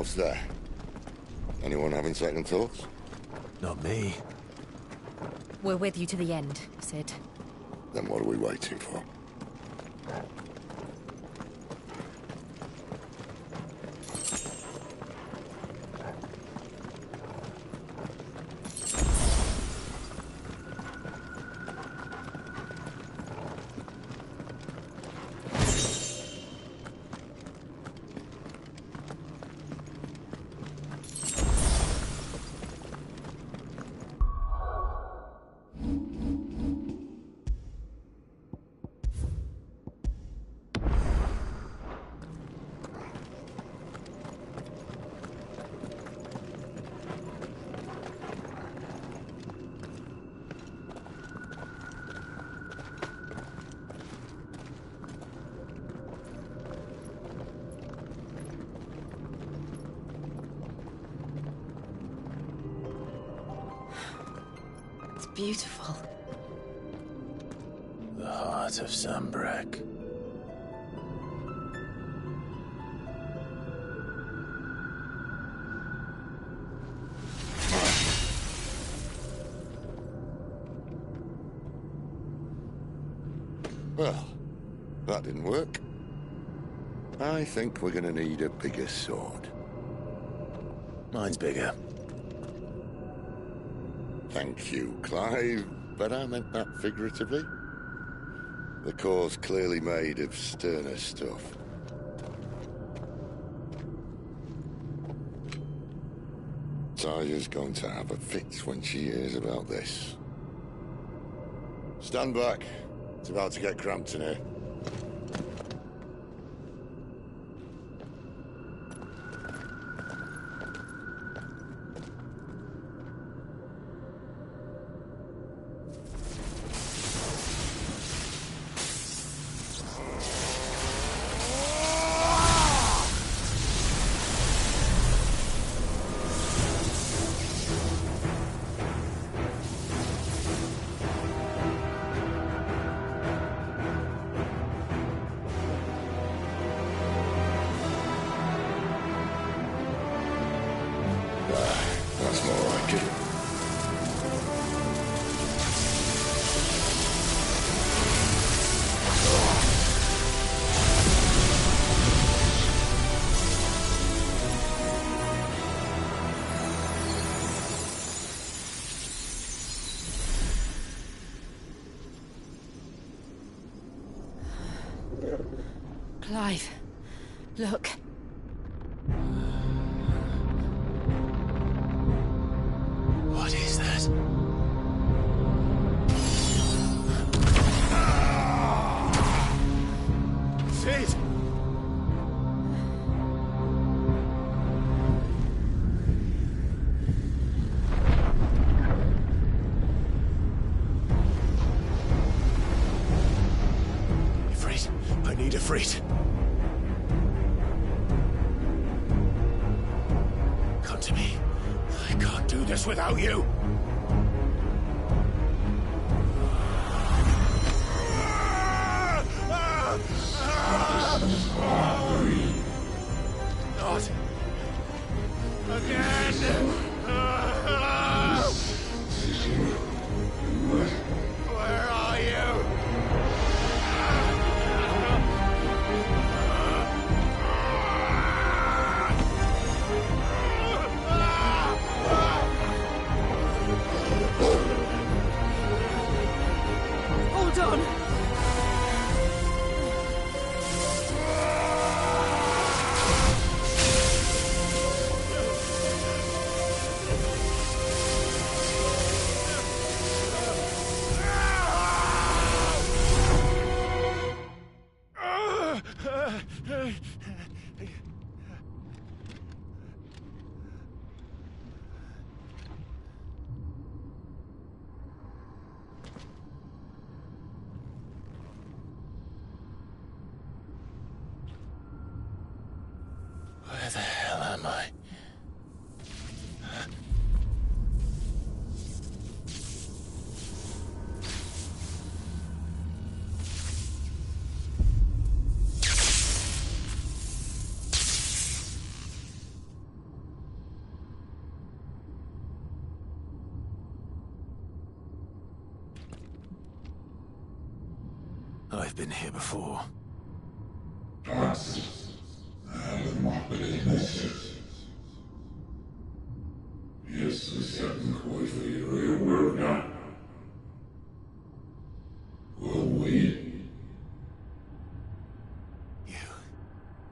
else there? Anyone having second thoughts? Not me. We're with you to the end, Sid. Then what are we waiting for? Beautiful. The heart of Sunbreak. Well, that didn't work. I think we're gonna need a bigger sword. Mine's bigger. Thank you, Clive, but I meant that figuratively. The core's clearly made of sterner stuff. Taya's going to have a fit when she hears about this. Stand back. It's about to get cramped in here. That's more like it. Clive, look. What is that? Sid! Ifrit, I need Ifrit. Come to me. I can't do this without you. Not again. Where are you? Hold on. I've been here before.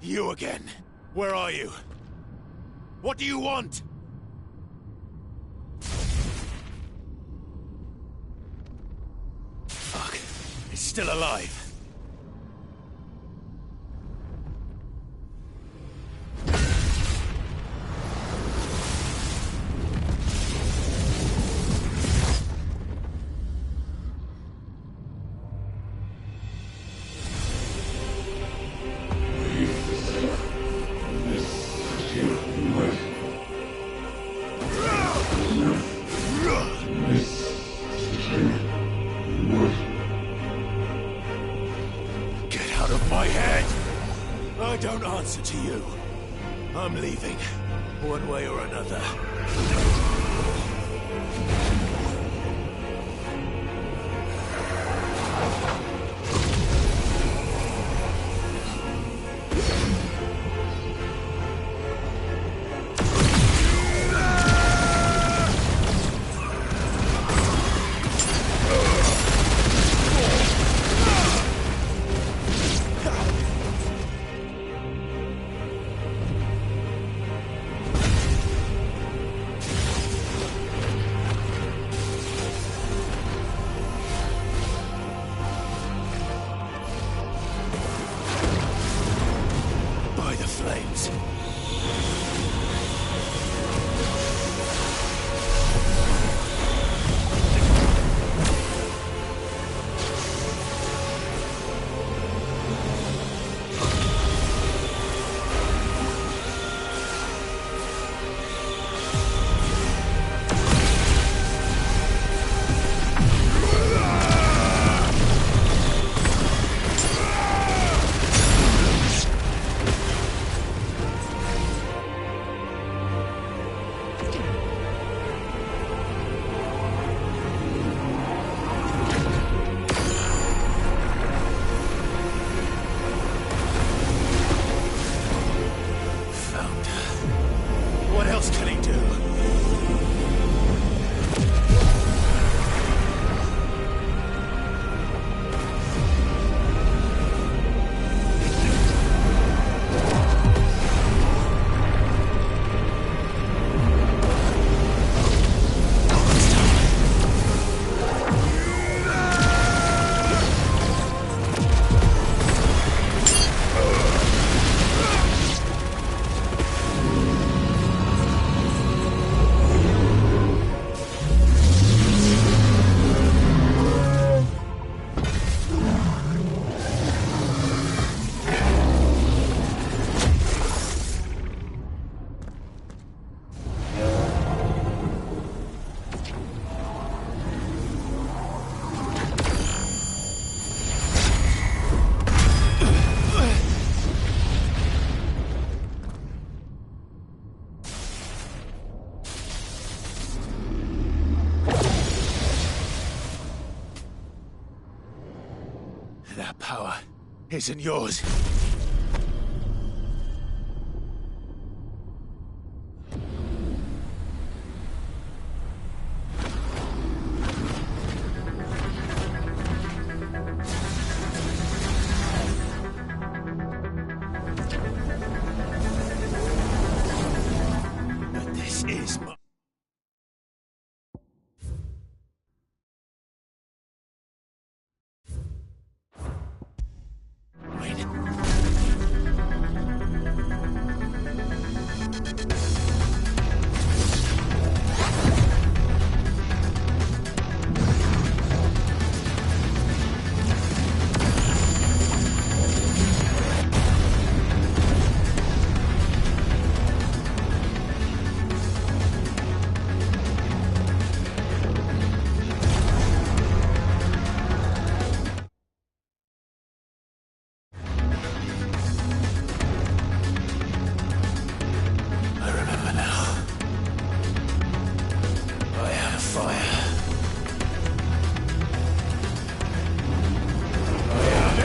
You again? Where are you? What do you want? Fuck. It's still alive. I don't answer to you. I'm leaving, one way or another. Flames. What else can he do? That power isn't yours. But this is my... fire. I am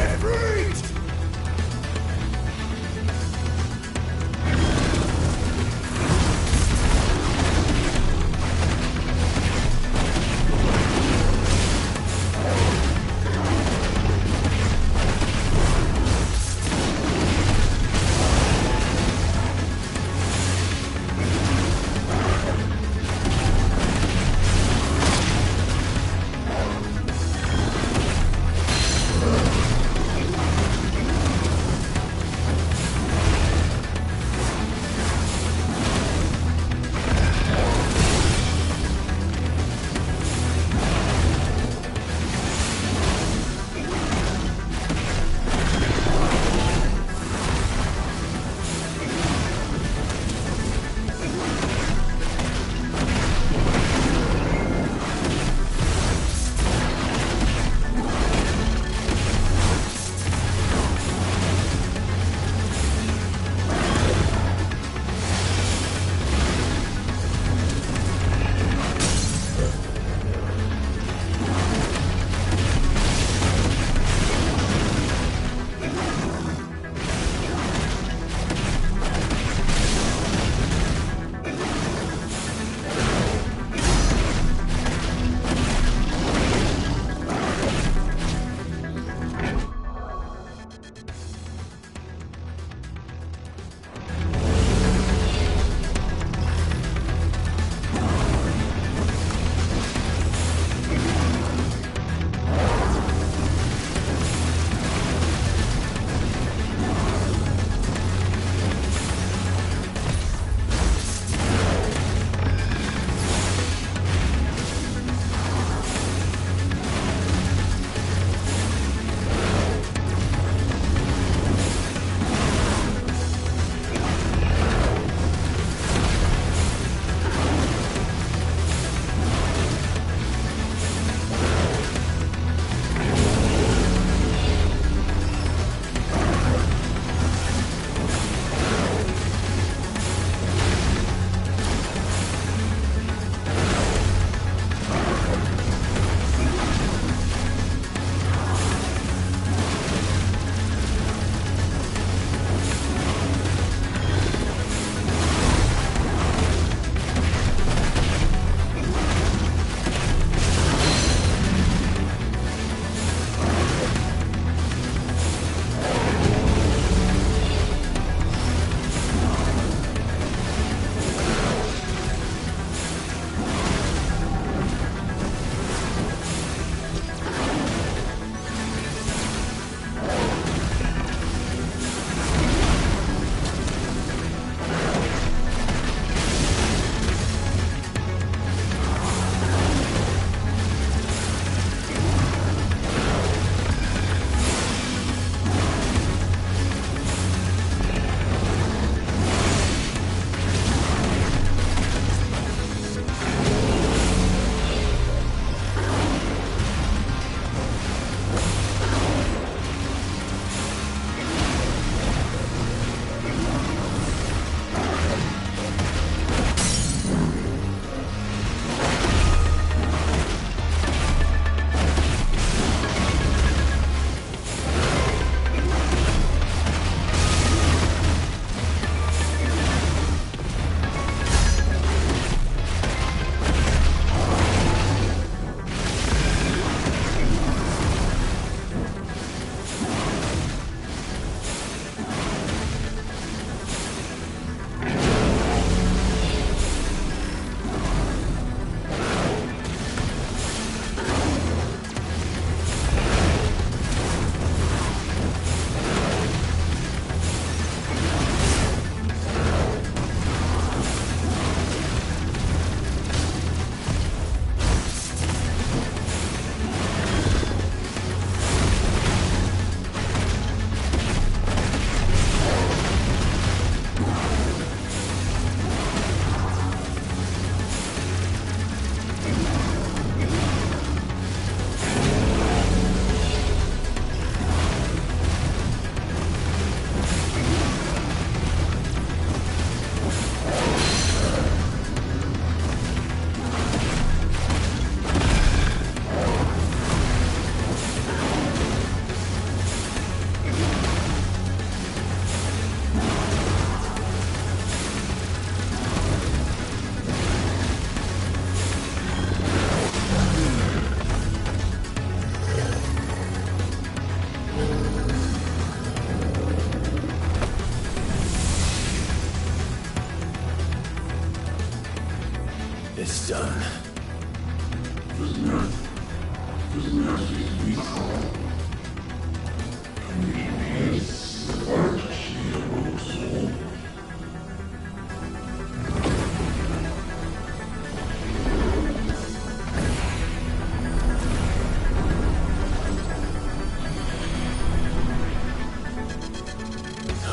How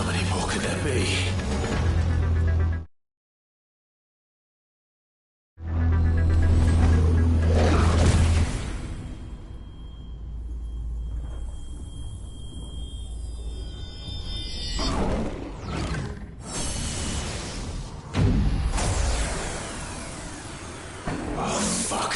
many more could there be? Oh, fuck.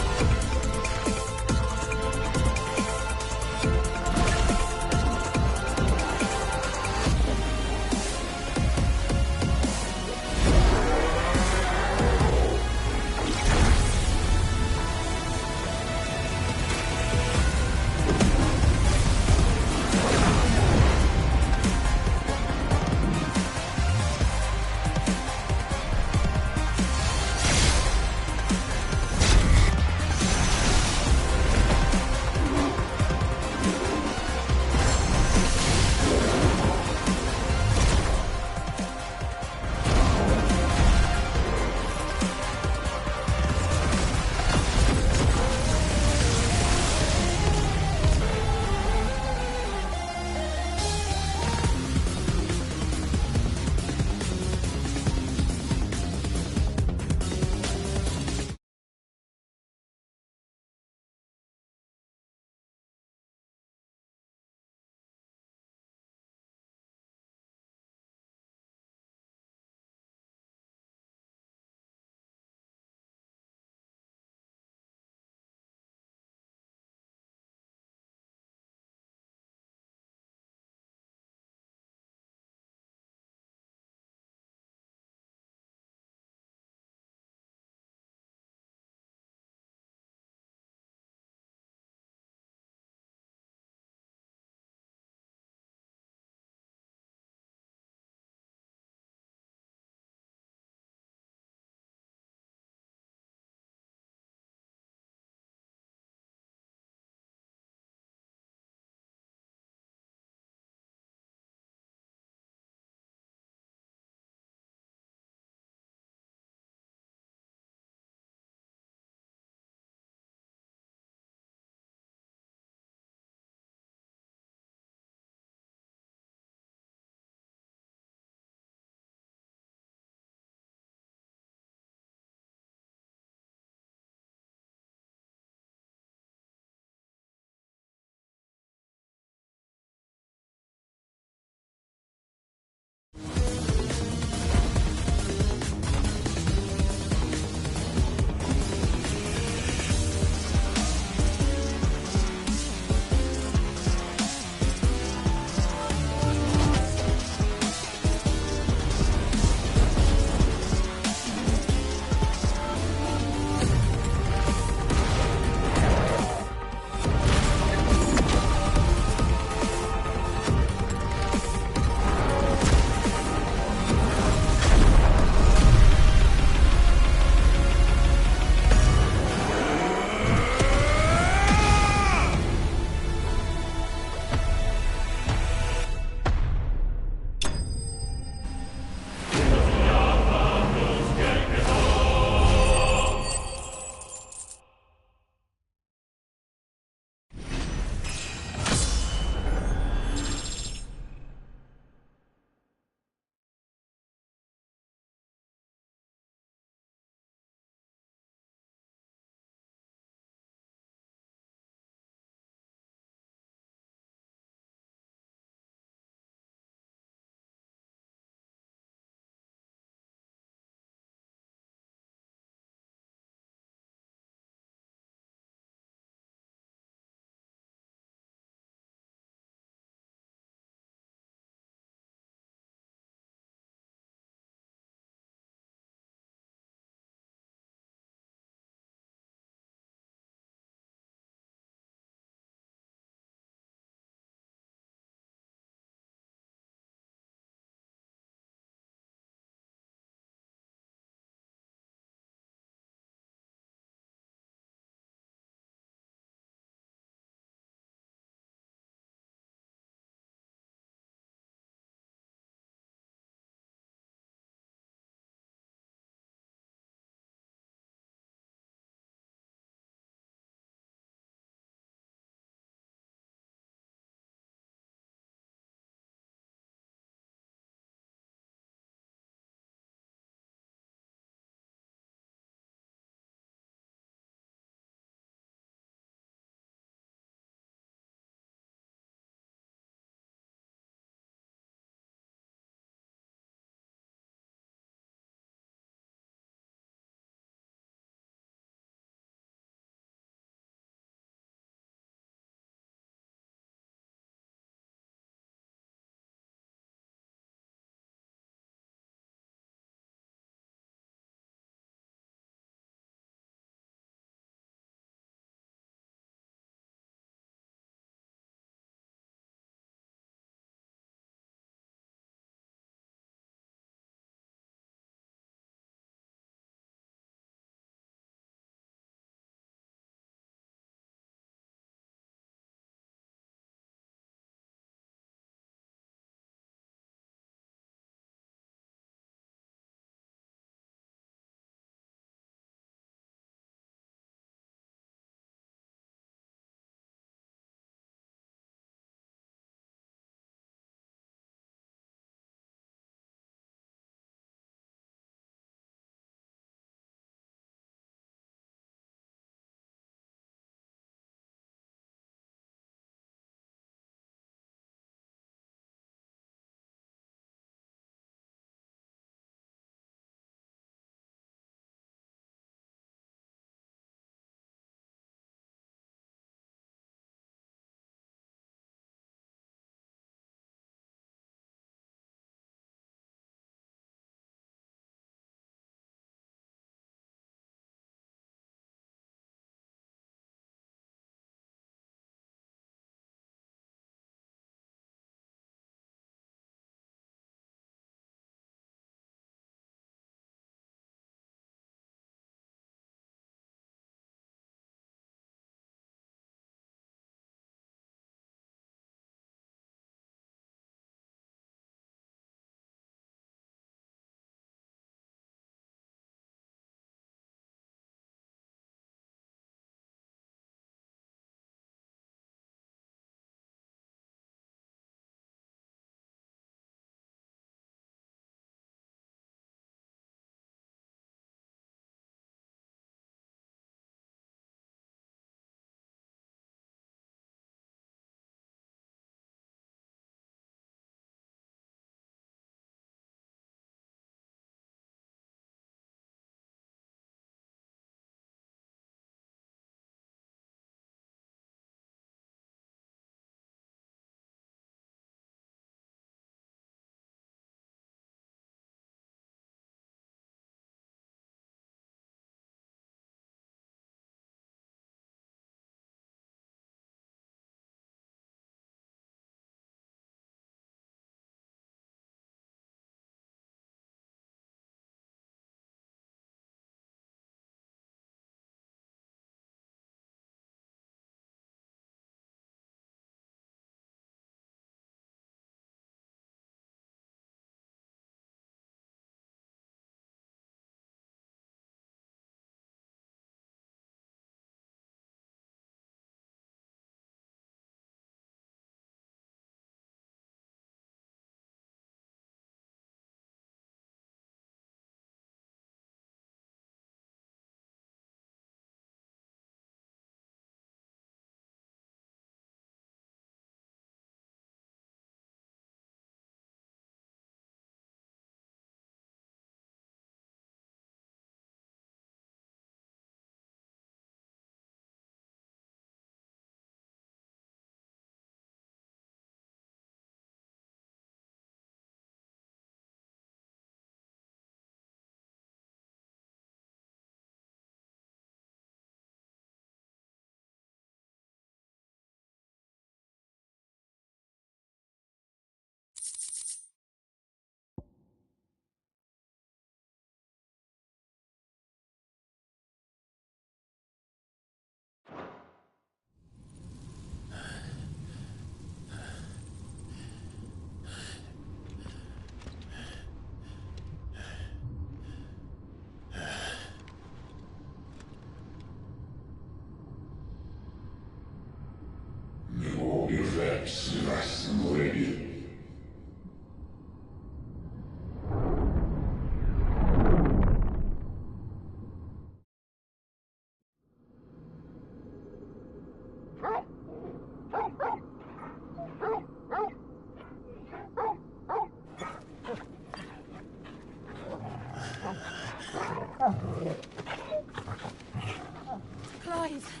Clive!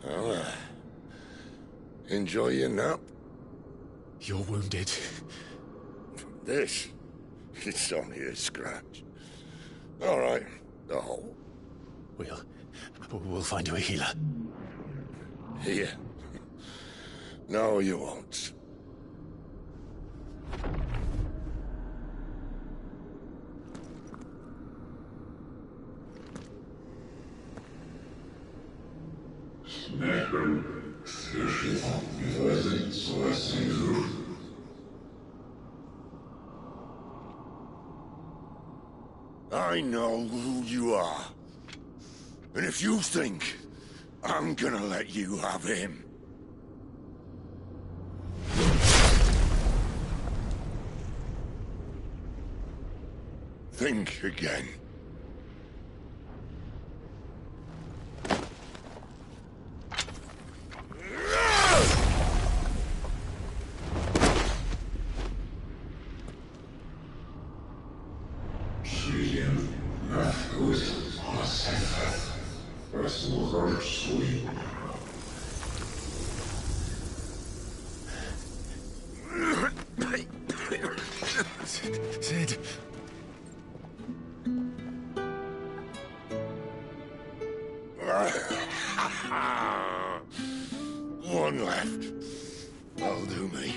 Well, enjoy your nap. You're wounded. This, it's only a scratch. All right, the hole. We'll find you a healer. Here. No, you won't. I know who you are. And if you think I'm gonna let you have him... think again. Sid. One left. That'll do me.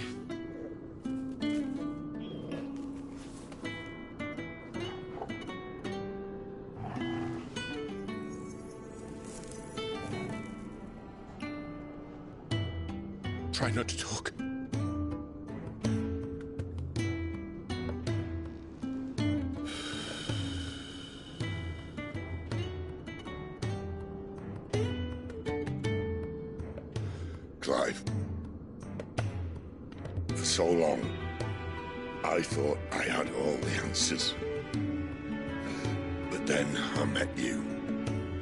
Try not to talk. Clive. For so long, I thought I had all the answers. But then I met you.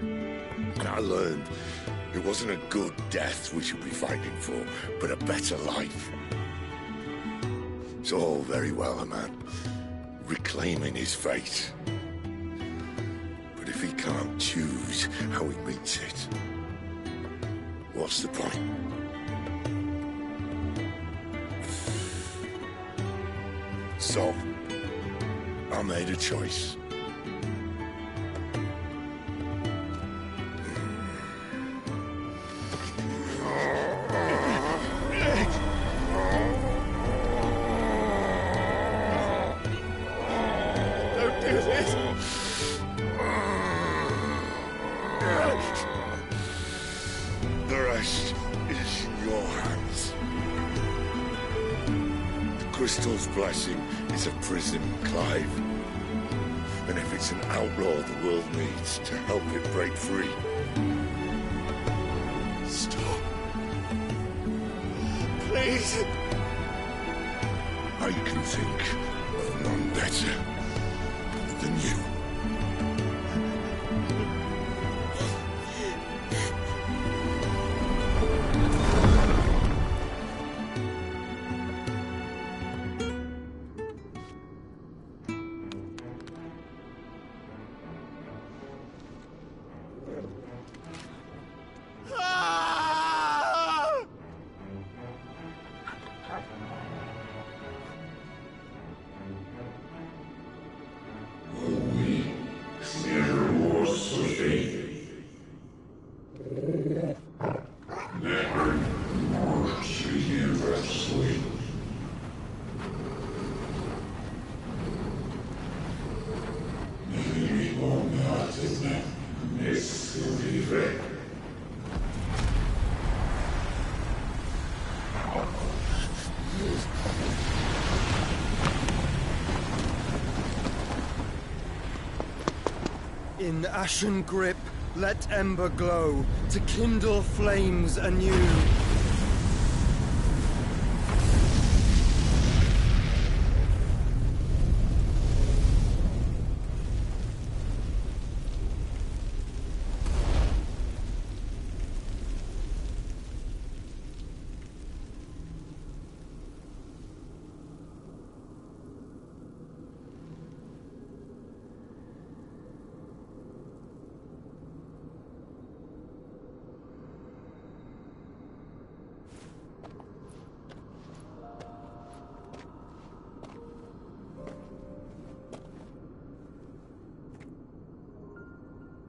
And I learned it wasn't a good death we should be fighting for, but a better life. It's all very well, a man reclaiming his fate. But if he can't choose how he meets it, what's the point? So, I made a choice. Don't do this! The rest is in your hands. The Crystal's blessing is a prison, Clive. And if it's an outlaw the world needs to help it break free... Stop. Please. I can think of none better than you. In ashen grip, let ember glow, to kindle flames anew.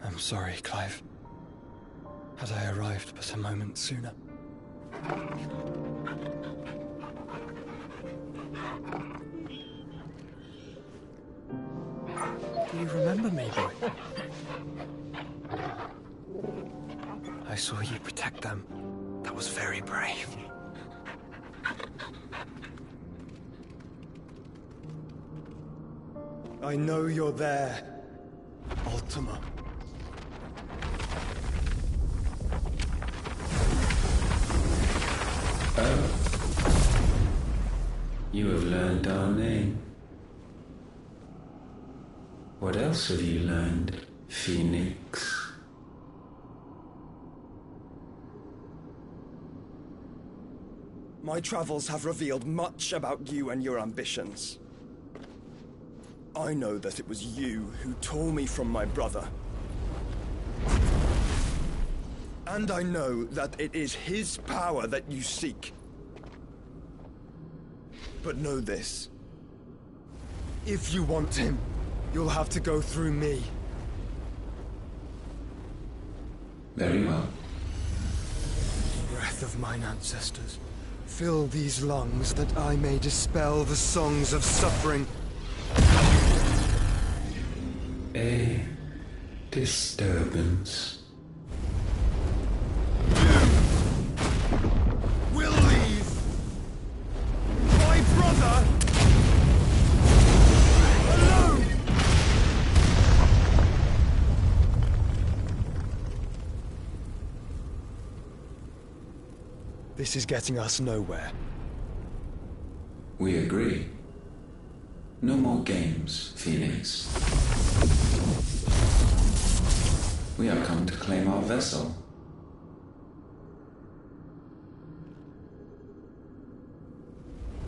I'm sorry, Clive. Had I arrived but a moment sooner. Do you remember me, boy? I saw you protect them. That was very brave. I know you're there, Ultima. You have learned our name. What else have you learned, Phoenix? My travels have revealed much about you and your ambitions. I know that it was you who tore me from my brother. And I know that it is his power that you seek. But know this. If you want him, you'll have to go through me. Very well. Breath of mine ancestors, fill these lungs that I may dispel the songs of suffering. A disturbance. Will leave my brother alone. This is getting us nowhere. We agree. No more games, Phoenix. We have come to claim our vessel.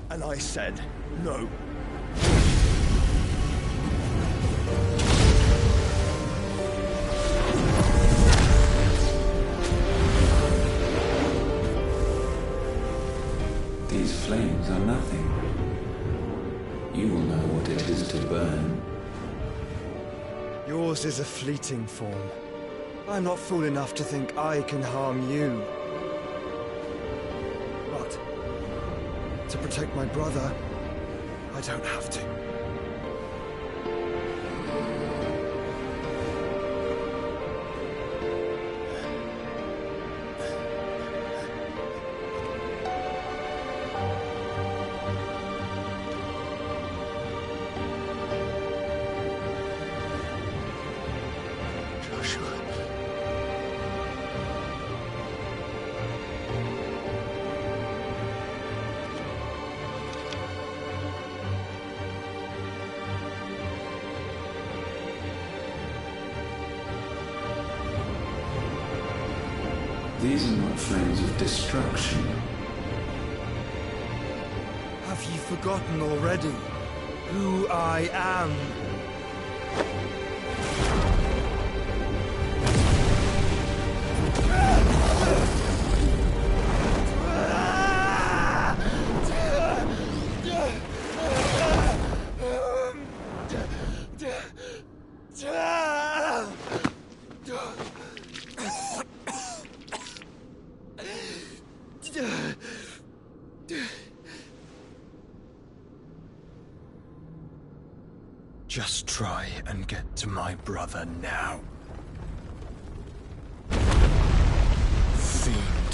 And I said no. These flames are nothing. You will know what it is to burn. Yours is a fleeting form. I'm not fool enough to think I can harm you. But to protect my brother, I don't have to. These are not flames of destruction. Have you forgotten already who I am? Just try and get to my brother now. Fiend.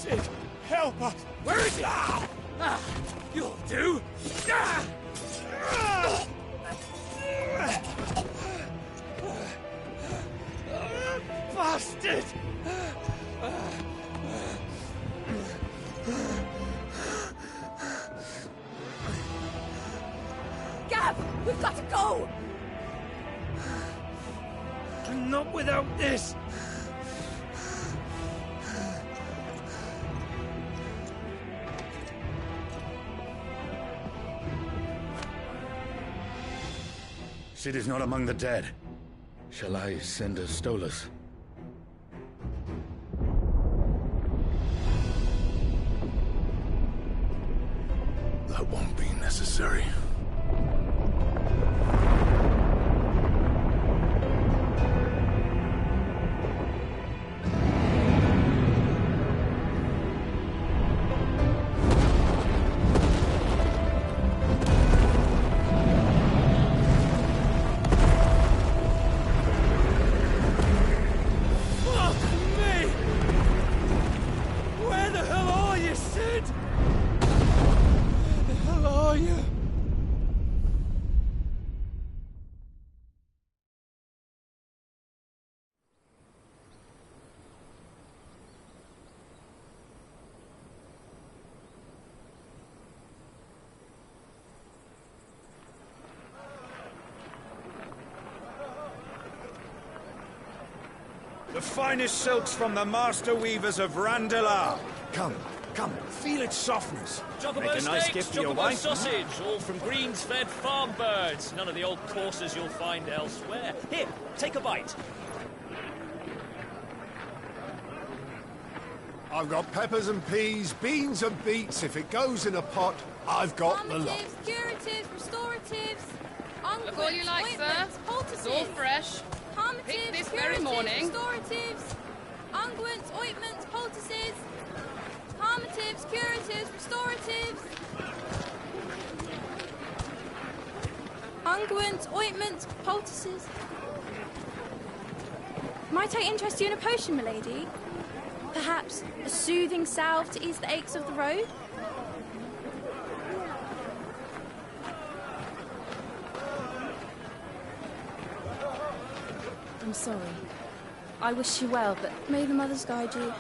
Sid, help us! Where is he? You'll do! Bastard! Gab, we've got to go! Not without this! Sid is not among the dead. Shall I send a Stolas? That won't be necessary. The finest silks from the master weavers of Randalar. Come, feel its softness. Chocobo Make a nice steaks, gift for your chocobo wife. sausage, all from greens-fed farm birds. None of the old courses you'll find elsewhere. Here, take a bite. I've got peppers and peas, beans and beets. If it goes in a pot, I've got the lot. Calmatives, curatives, restoratives, Look all you like, sir. ointments, It's all poultices. fresh. Calmatives, Picked this curatives, very morning. restoratives, unguents, ointments, poultices. Calmatives, curatives, restoratives. Unguents, ointments, poultices. Might I interest you in a potion, milady? Perhaps a soothing salve to ease the aches of the road? I'm sorry. I wish you well, but may the mothers guide you.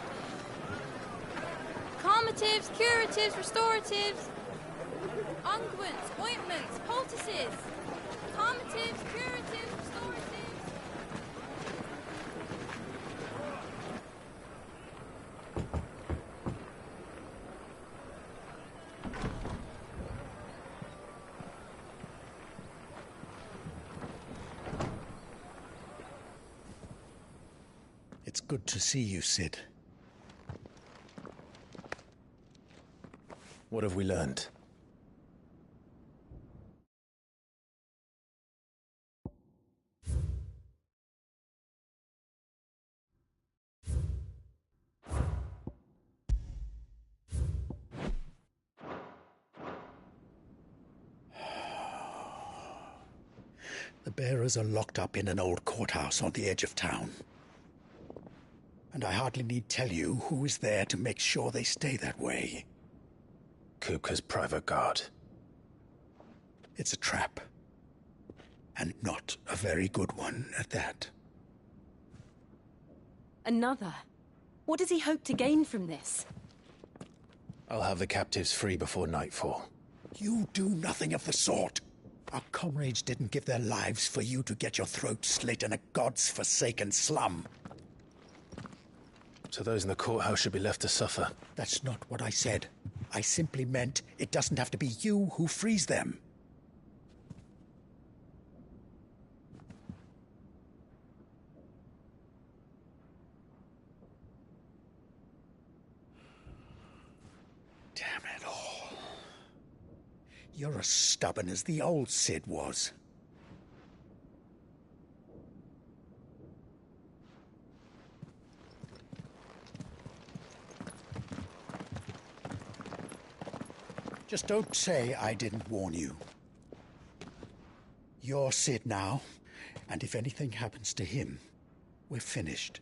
Calmatives, curatives, restoratives. Unguents, ointments, poultices. Calmatives, curatives, restoratives. It's good to see you, Sid. What have we learned? The bearers are locked up in an old courthouse on the edge of town. And I hardly need tell you who is there to make sure they stay that way. Kupka's private guard. It's a trap. And not a very good one at that. Another? What does he hope to gain from this? I'll have the captives free before nightfall. You do nothing of the sort. Our comrades didn't give their lives for you to get your throat slit in a god's-forsaken slum. So those in the courthouse should be left to suffer. That's not what I said. I simply meant it doesn't have to be you who frees them. Damn it all. You're as stubborn as the old Sid was. Just don't say I didn't warn you. You're Sid now, and if anything happens to him, we're finished.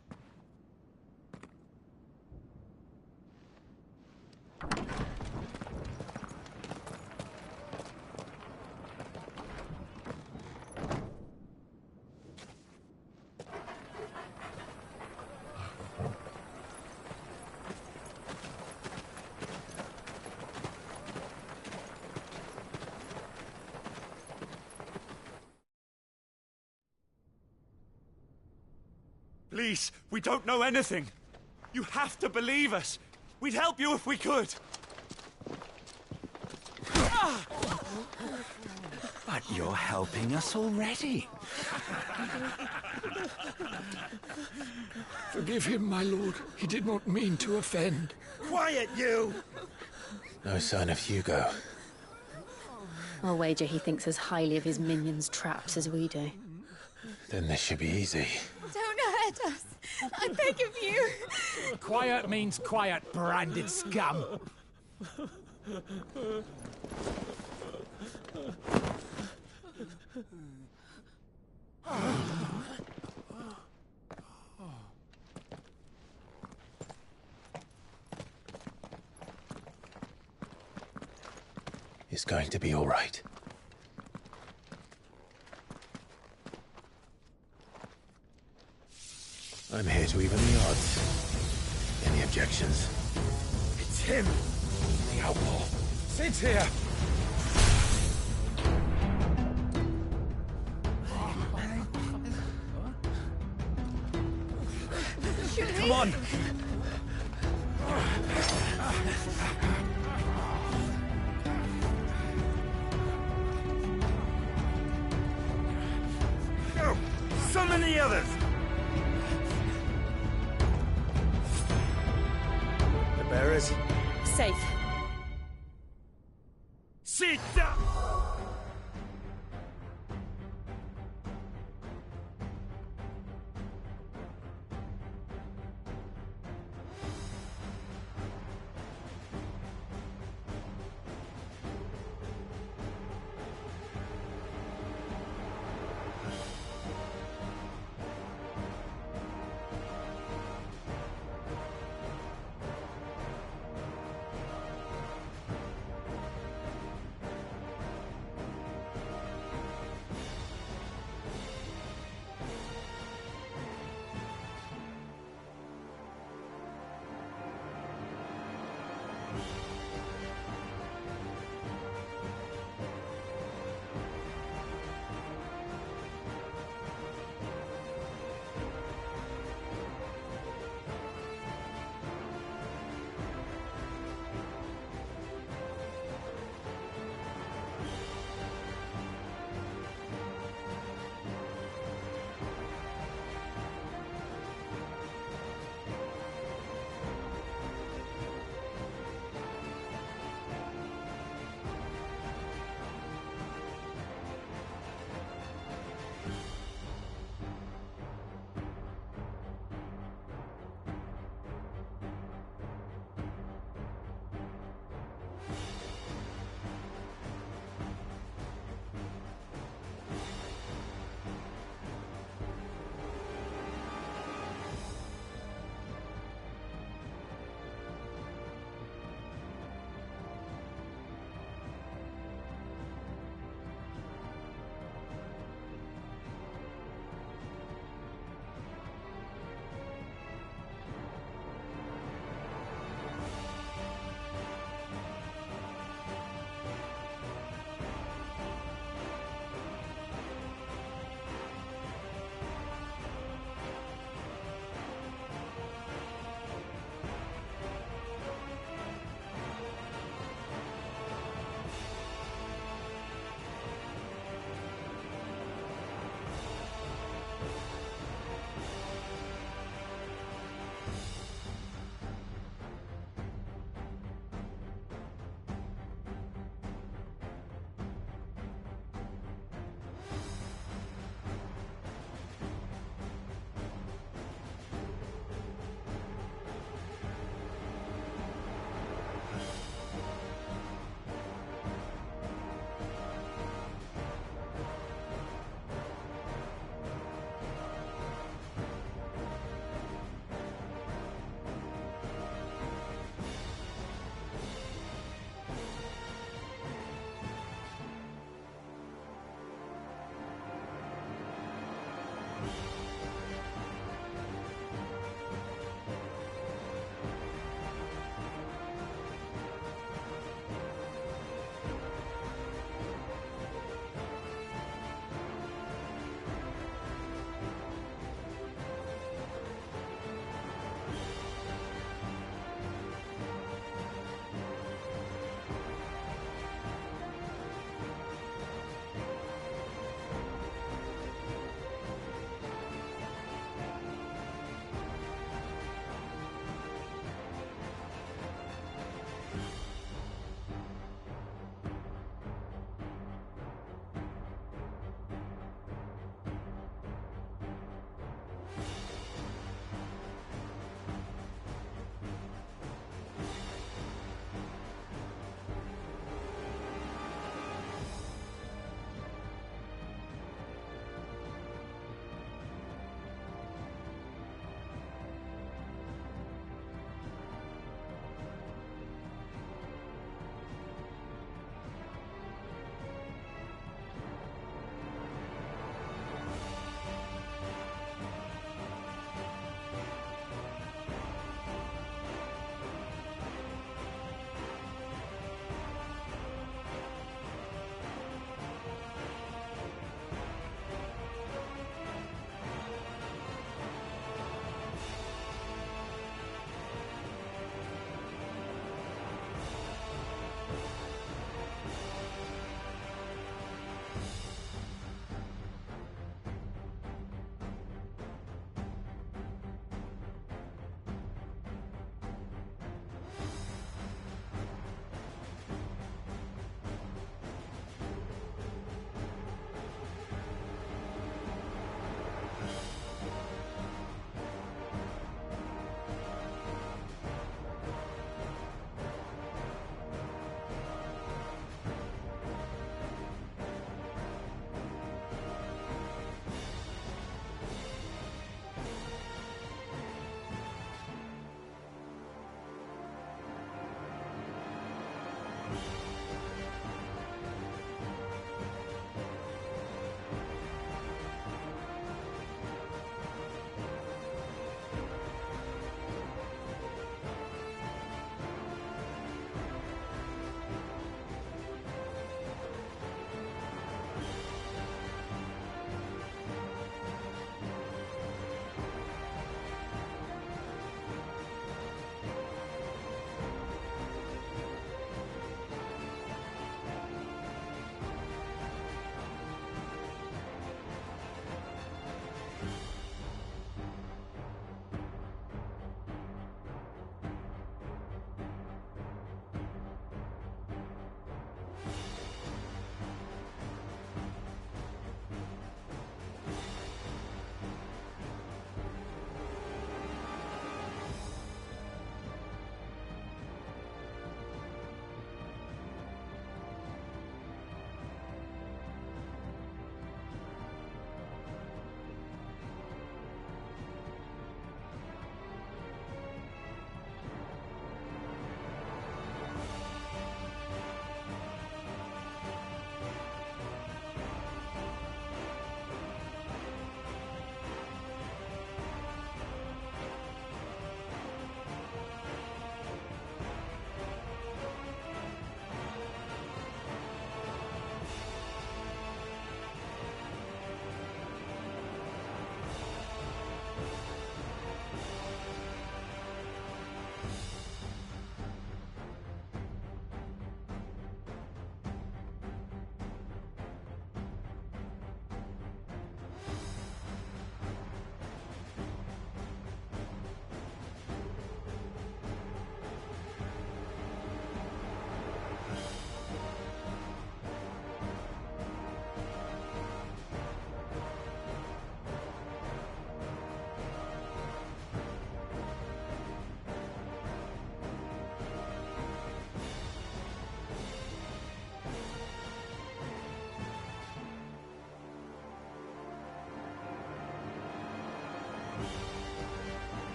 Please, we don't know anything. You have to believe us. We'd help you if we could. But you're helping us already. Forgive him, my lord. He did not mean to offend. Quiet, you! No sign of Hugo. I'll wager he thinks as highly of his minions' traps as we do. Then this should be easy. Don't hurt us. I beg of you. Quiet means quiet, branded scum. It's going to be all right. I'm here to even the odds. Any objections? It's him! The outlaw. Sit here! Come on! Go! Summon the others! The bearers? Safe. Sit down!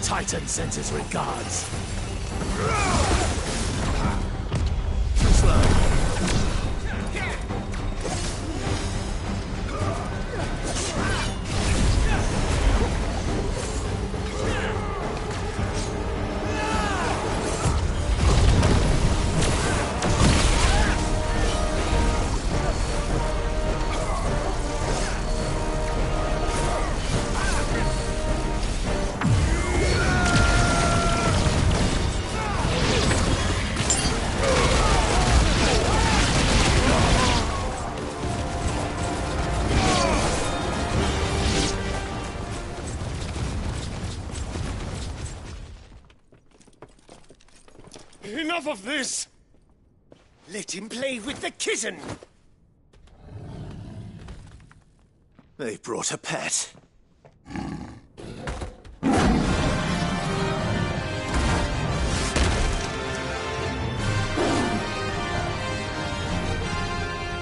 Titan sends his regards. Too slow. Enough of this! Let him play with the kitten! They brought a pet.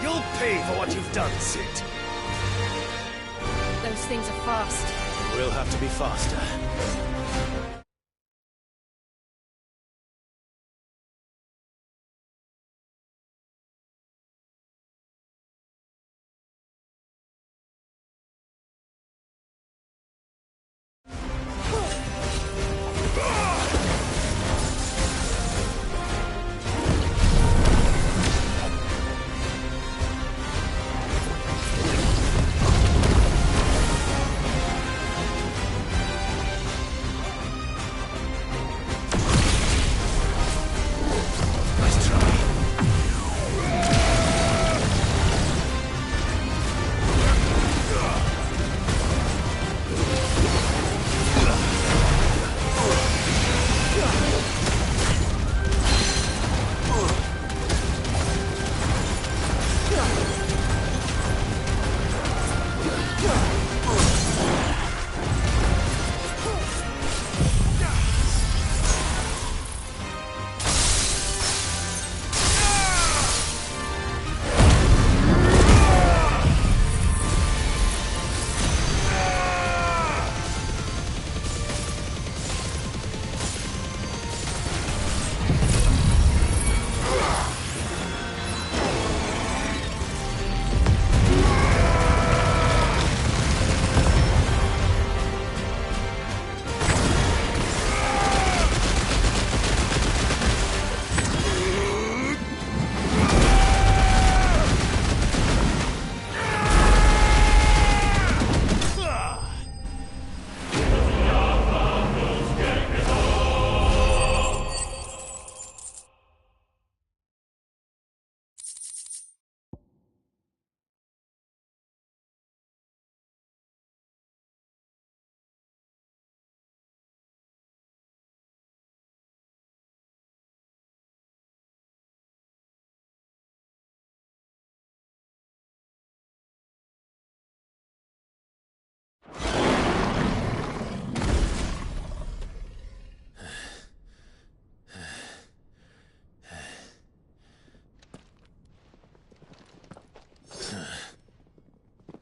You'll pay for what you've done, Sid. Those things are fast. We'll have to be faster.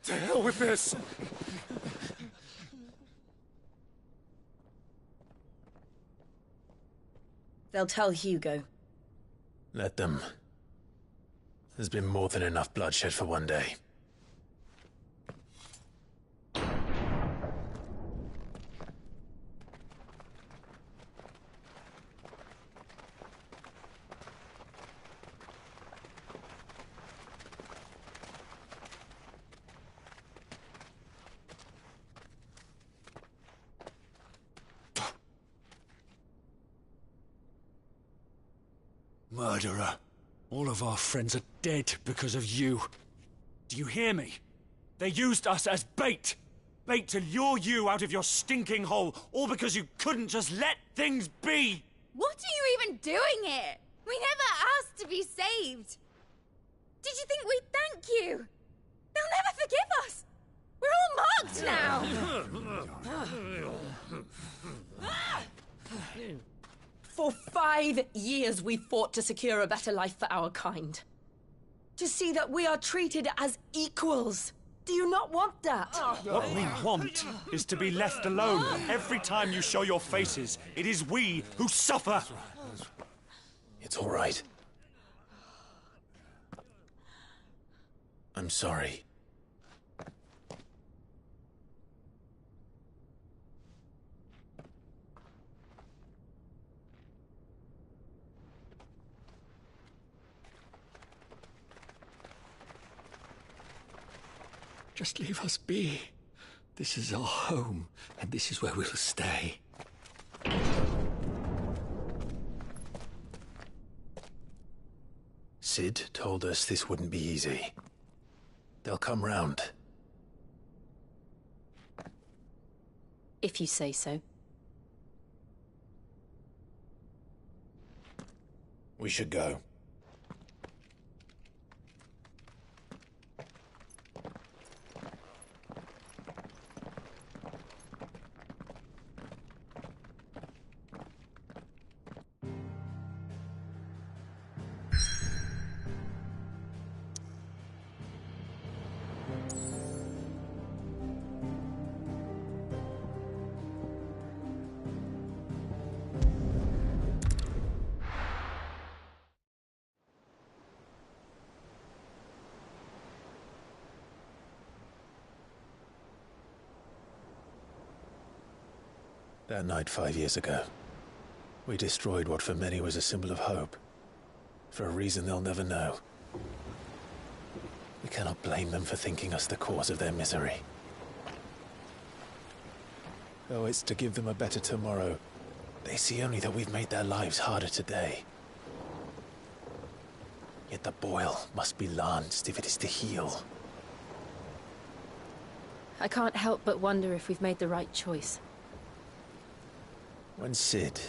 To hell with this! They'll tell Hugo. Let them. There's been more than enough bloodshed for one day. Murderer. All of our friends are dead because of you. Do you hear me? They used us as bait. Bait to lure you out of your stinking hole, all because you couldn't just let things be. What are you even doing here? We never asked to be saved. Did you think we'd thank you? They'll never forgive us. We're all marked now. For 5 years we fought to secure a better life for our kind. To see that we are treated as equals. Do you not want that? What we want is to be left alone. Every time you show your faces, it is we who suffer. It's all right. I'm sorry. Just leave us be. This is our home, and this is where we'll stay. Sid told us this wouldn't be easy. They'll come round. If you say so. We should go. That night 5 years ago, we destroyed what for many was a symbol of hope. For a reason they'll never know. We cannot blame them for thinking us the cause of their misery. Though it's to give them a better tomorrow, they see only that we've made their lives harder today. Yet the boil must be lanced if it is to heal. I can't help but wonder if we've made the right choice. When Sid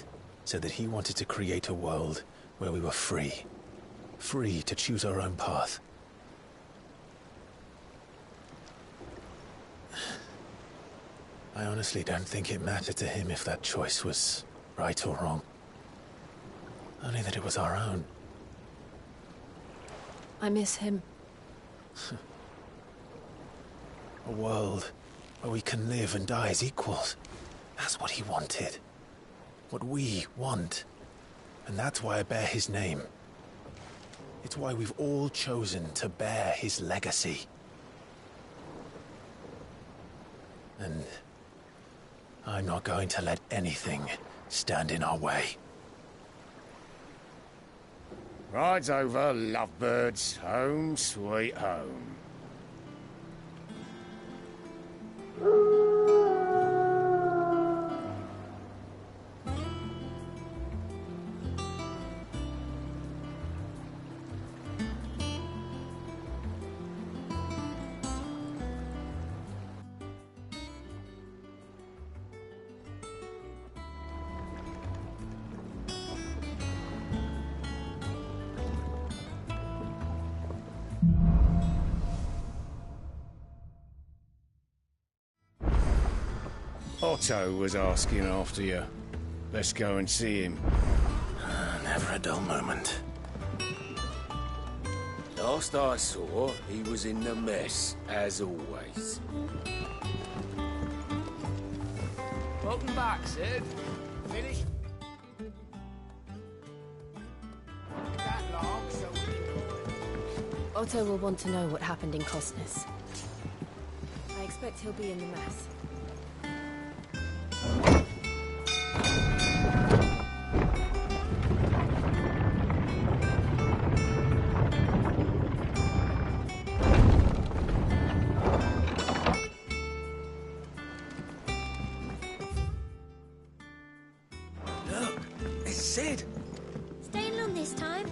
said that he wanted to create a world where we were free. Free to choose our own path. I honestly don't think it mattered to him if that choice was right or wrong. Only that it was our own. I miss him. A world where we can live and die as equals. That's what he wanted. What we want. And that's why I bear his name. It's why we've all chosen to bear his legacy. And I'm not going to let anything stand in our way. Rides over, lovebirds. Home, sweet home. Otto was asking after you. Let's go and see him. Never a dull moment. Last I saw, he was in the mess, as always. Welcome back, Sid. Finished? That long, so Otto will want to know what happened in Cosness. I expect he'll be in the mess. Look, it's Sid. Staying long this time?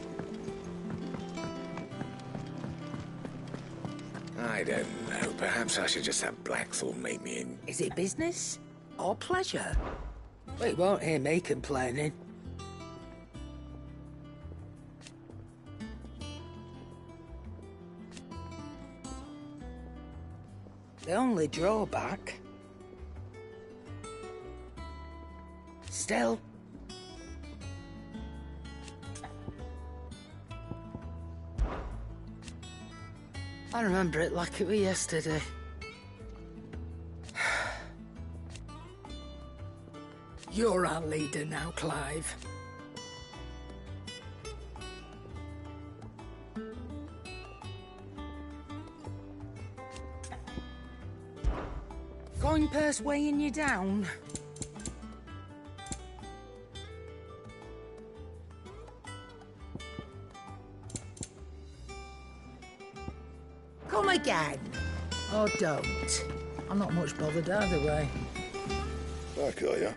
I don't know. Perhaps I should just have Blackthorn meet me in. Is it business or pleasure? Well, you won't hear me complaining. The only drawback... Still... I remember it like it was yesterday. You're our leader now, Clive. Coin purse weighing you down? Come again. Or don't. I'm not much bothered either way. Back, are ya?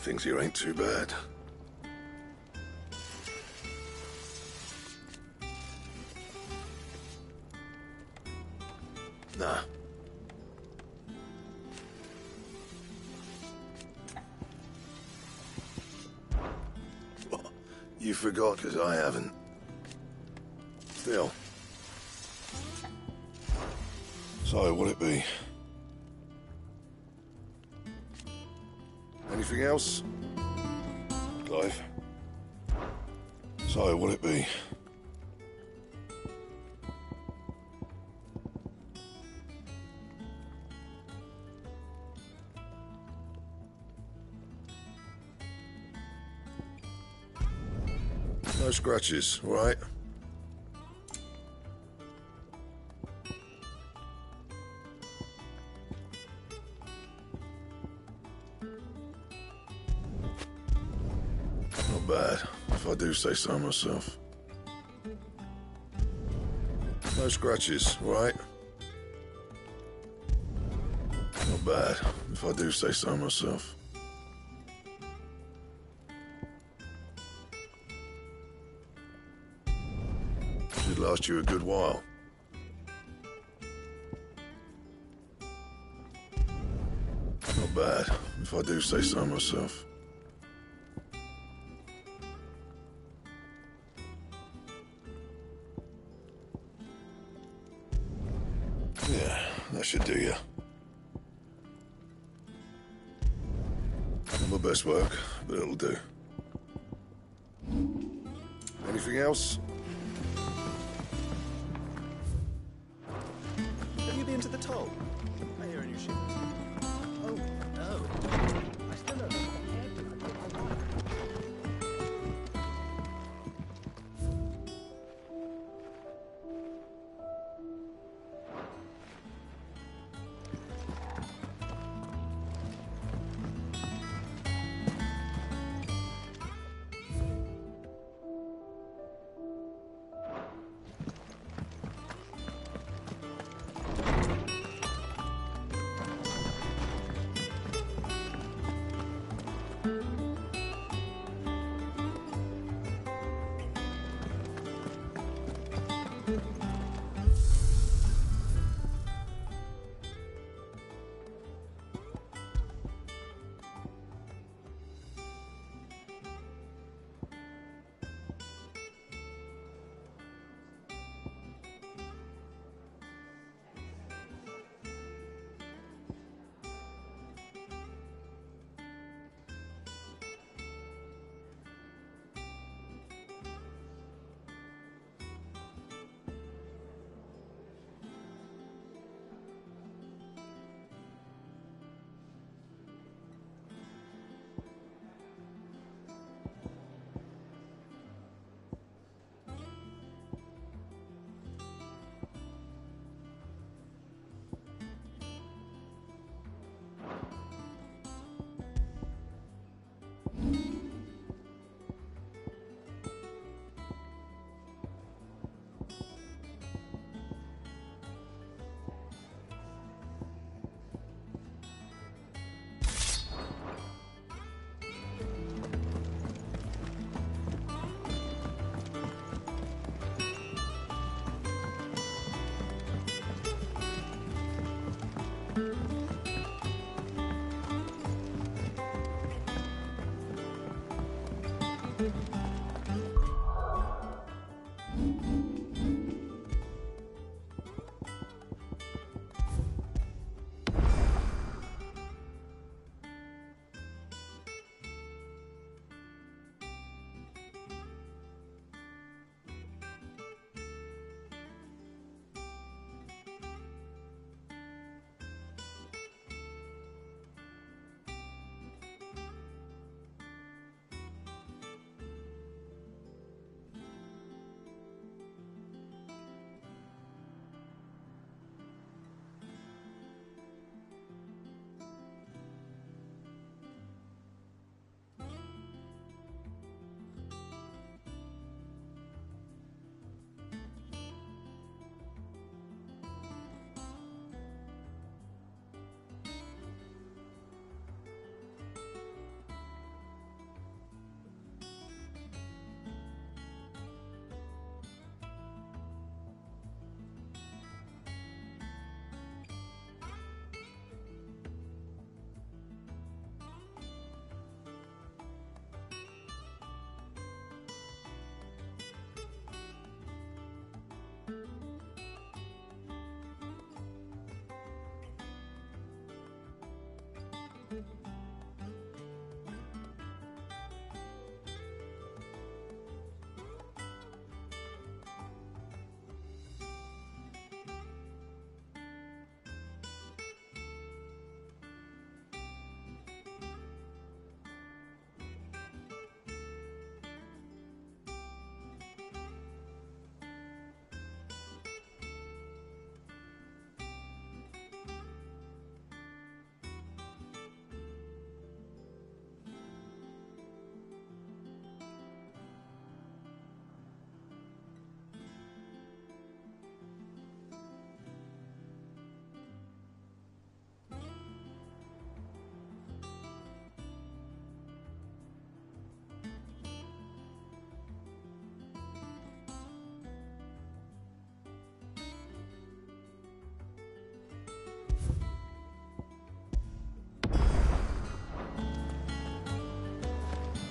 Things here ain't too bad. Nah. You forgot, because I haven't. Still. So, what'll it be? Anything else? Clive? So, what'll it be? No scratches, all right? Not bad, if I do say so myself. No scratches, all right? Not bad, if I do say so myself. Should last you a good while. Not bad, if I do say so myself. Yeah, that should do you. Not my best work, but it'll do. Anything else? Have you been to the toll? I hear a new ship. Oh, no. I still don't know.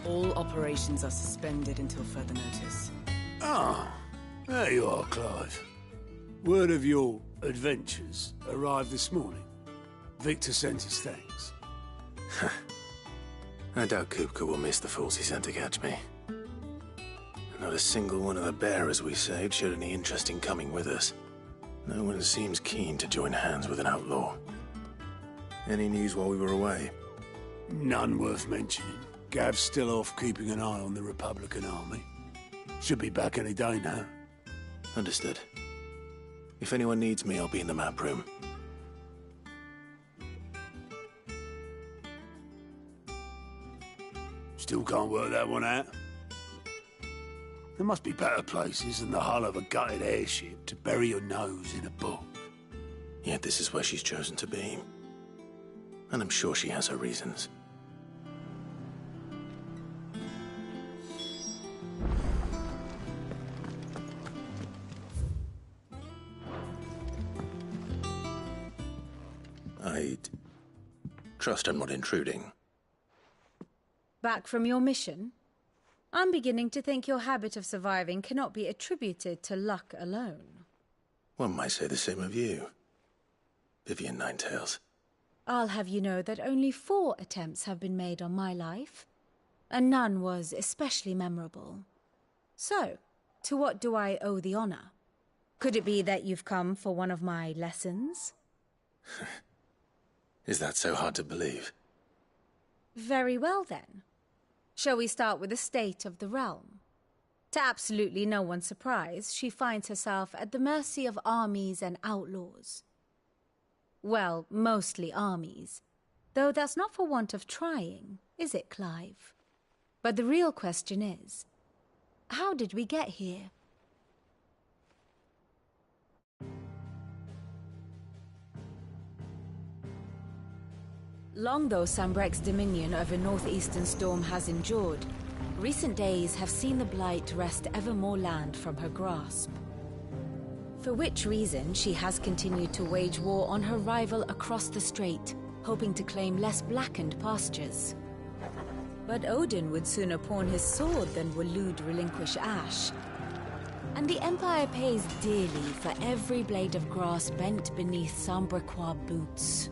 All operations are suspended until further notice. Ah, there you are, Clive. Word of your adventures arrived this morning. Victor sent his thanks. I doubt Kupka will miss the fools he sent to catch me. Not a single one of the bearers we saved showed any interest in coming with us. No one seems keen to join hands with an outlaw. Any news while we were away? None worth mentioning. Gav's still off keeping an eye on the Republican army. Should be back any day now. Understood. If anyone needs me, I'll be in the map room. Still can't work that one out. There must be better places than the hull of a gutted airship to bury your nose in a book. Yet this is where she's chosen to be. And I'm sure she has her reasons. I'd trust I'm not intruding. Back from your mission? I'm beginning to think your habit of surviving cannot be attributed to luck alone. One might say the same of you, Vivian Ninetails. I'll have you know that only 4 attempts have been made on my life, and none was especially memorable. So, to what do I owe the honor? Could it be that you've come for one of my lessons? Is that so hard to believe? Very well, then. Shall we start with the state of the realm? To absolutely no one's surprise, she finds herself at the mercy of armies and outlaws. Well, mostly armies. Though that's not for want of trying, is it, Clive? But the real question is, how did we get here? Long though Sambrek's dominion over northeastern Storm has endured, recent days have seen the Blight wrest ever more land from her grasp. For which reason she has continued to wage war on her rival across the strait, hoping to claim less blackened pastures. But Odin would sooner pawn his sword than Waloed relinquish Ash. And the Empire pays dearly for every blade of grass bent beneath Sambrequois boots.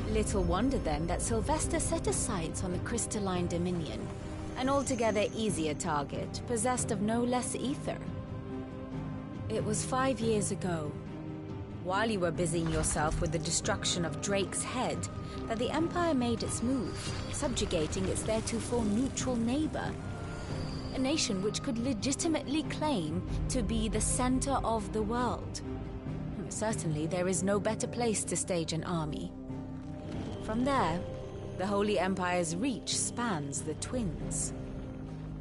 Little wonder then that Sylvester set his sights on the crystalline dominion, an altogether easier target, possessed of no less ether. It was 5 years ago, while you were busying yourself with the destruction of Drake's head, that the Empire made its move, subjugating its theretofore neutral neighbor. A nation which could legitimately claim to be the center of the world. Certainly there is no better place to stage an army. From there, the Holy Empire's reach spans the Twins.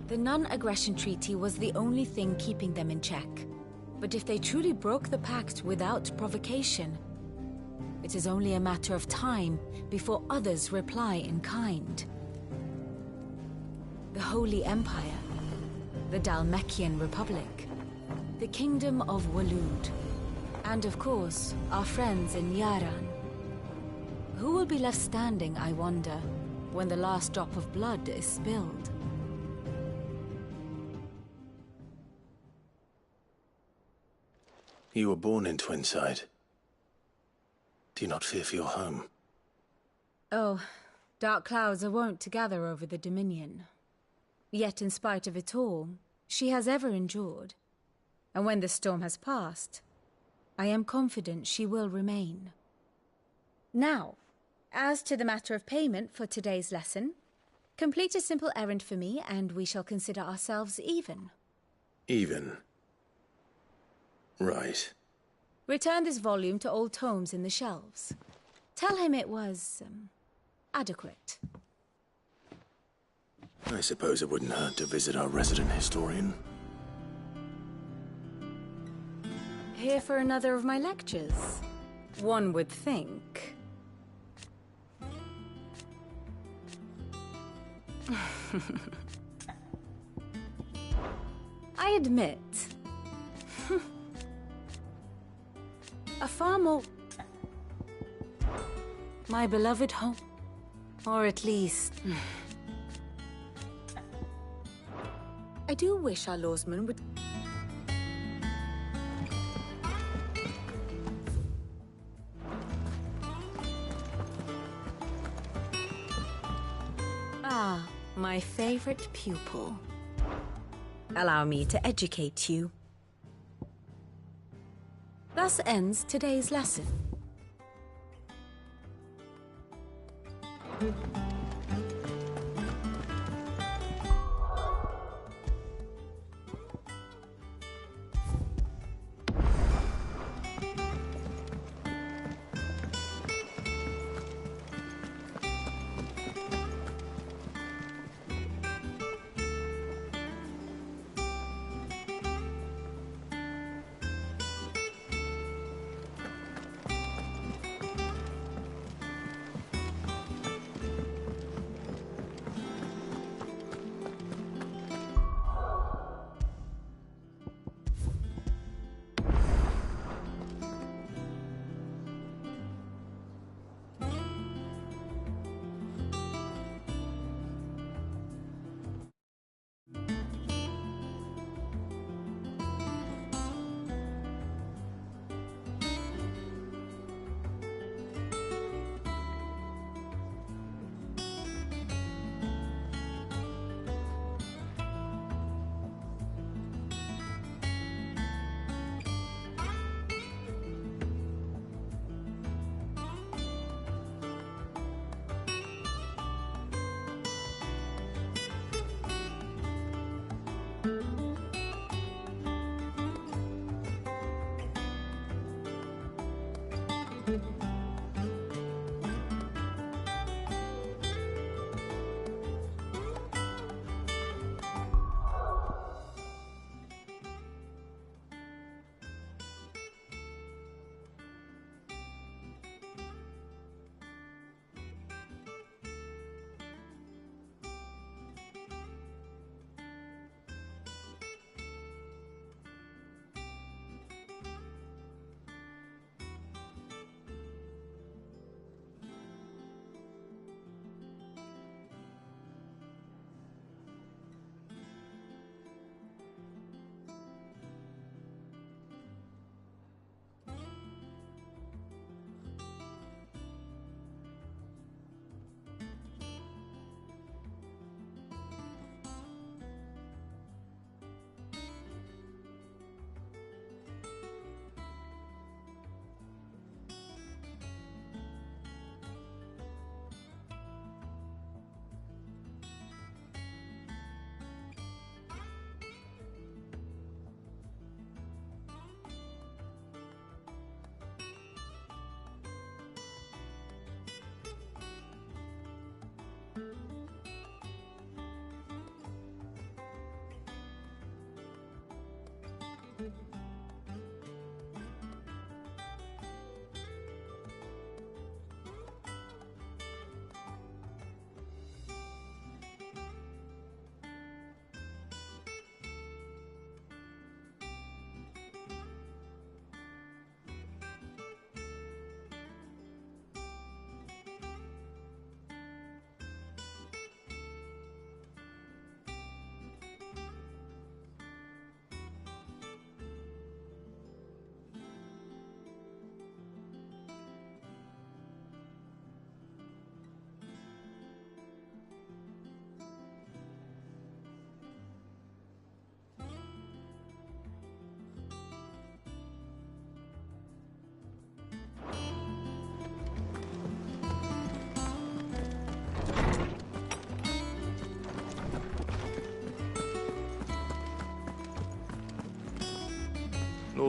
The non-aggression treaty was the only thing keeping them in check. But if they truly broke the pact without provocation, it is only a matter of time before others reply in kind. The Holy Empire, the Dhalmekian Republic, the Kingdom of Waloed, and of course, our friends in Yaran. Who will be left standing, I wonder, when the last drop of blood is spilled? You were born in Twinside. Do you not fear for your home? Oh, dark clouds are wont to gather over the Dominion. Yet in spite of it all, she has ever endured. And when the storm has passed, I am confident she will remain. Now, as to the matter of payment for today's lesson, complete a simple errand for me and we shall consider ourselves even. Even. Right. Return this volume to old tomes in the shelves. Tell him it was, adequate. I suppose it wouldn't hurt to visit our resident historian. Here for another of my lectures? One would think. I admit, a far more... my beloved home. Or at least... I do wish our lawsman would... Ah, my favorite pupil. Allow me to educate you. Thus ends today's lesson.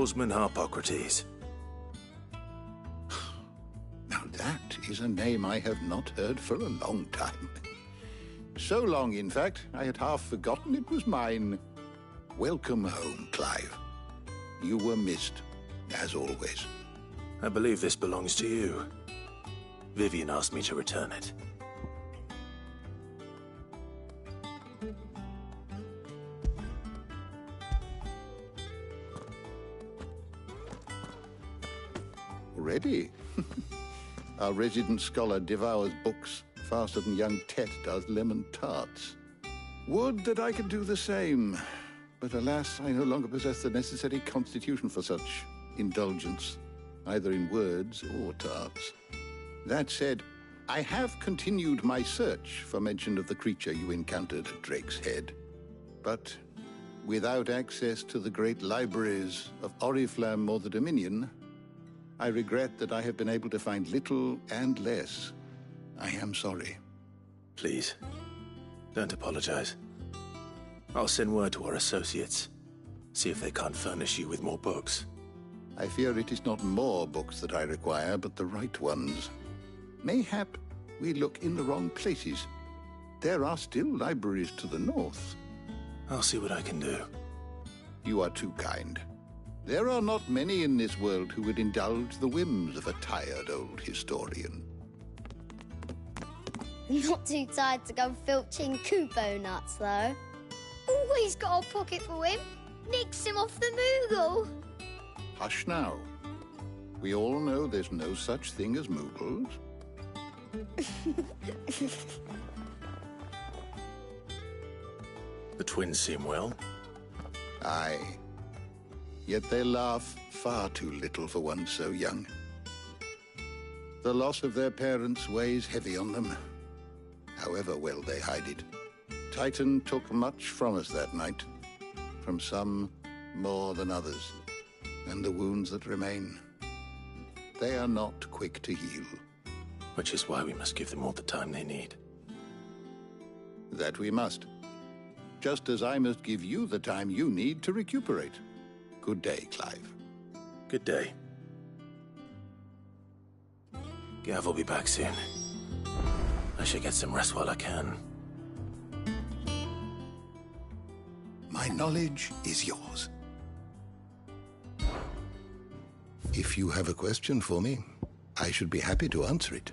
Oarsman Harpocrates. Now that is a name I have not heard for a long time. So long, in fact, I had half forgotten it was mine. Welcome home, Clive. You were missed, as always. I believe this belongs to you. Vivian asked me to return it. Already? Our resident scholar devours books faster than young Tet does lemon tarts. Would that I could do the same. But alas, I no longer possess the necessary constitution for such indulgence, either in words or tarts. That said, I have continued my search for mention of the creature you encountered at Drake's Head. But without access to the great libraries of Oriflamme or the Dominion, I regret that I have been able to find little and less. I am sorry. Please, don't apologize. I'll send word to our associates. See if they can't furnish you with more books. I fear it is not more books that I require, but the right ones. Mayhap we look in the wrong places. There are still libraries to the north. I'll see what I can do. You are too kind. There are not many in this world who would indulge the whims of a tired old historian. Not too tired to go filching Kupo nuts, though. Always got a pocket for him. Nicks him off the Moogle. Hush now. We all know there's no such thing as Moogles. The twins seem well. Aye. Yet they laugh far too little for one so young. The loss of their parents weighs heavy on them, however well they hide it. Titan took much from us that night, from some more than others, and the wounds that remain, they are not quick to heal. Which is why we must give them all the time they need. That we must. Just as I must give you the time you need to recuperate. Good day, Clive. Good day. Gav will be back soon. I should get some rest while I can. My knowledge is yours. If you have a question for me, I should be happy to answer it.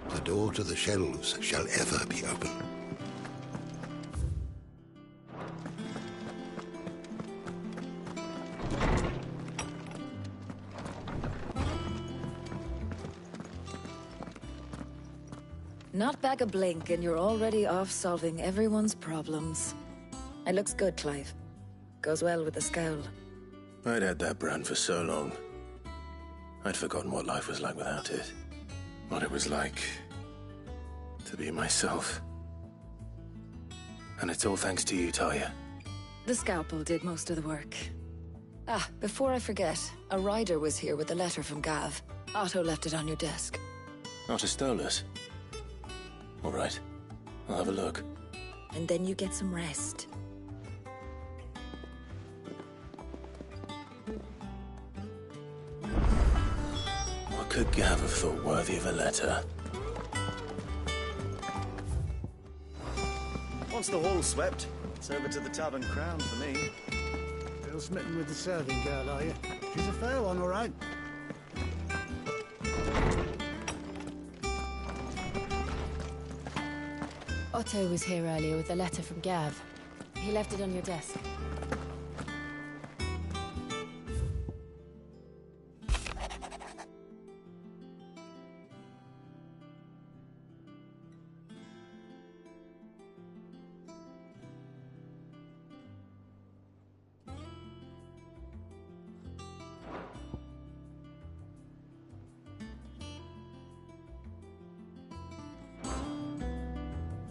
The door to the shelves shall ever be open. Not back a blink and you're already off solving everyone's problems. It looks good, Clive. Goes well with the scowl. I'd had that brand for so long. I'd forgotten what life was like without it. What it was like to be myself. And it's all thanks to you, Talia. The scalpel did most of the work. Ah, before I forget, a rider was here with a letter from Gav. Otto left it on your desk. Otto stole us. All right, I'll have a look. And then you get some rest. What could Gav have thought worthy of a letter? Once the hall's swept, it's over to the Tavern Crown for me. Still smitten with the serving girl, are you? She's a fair one, all right. Otto was here earlier with a letter from Gav. He left it on your desk.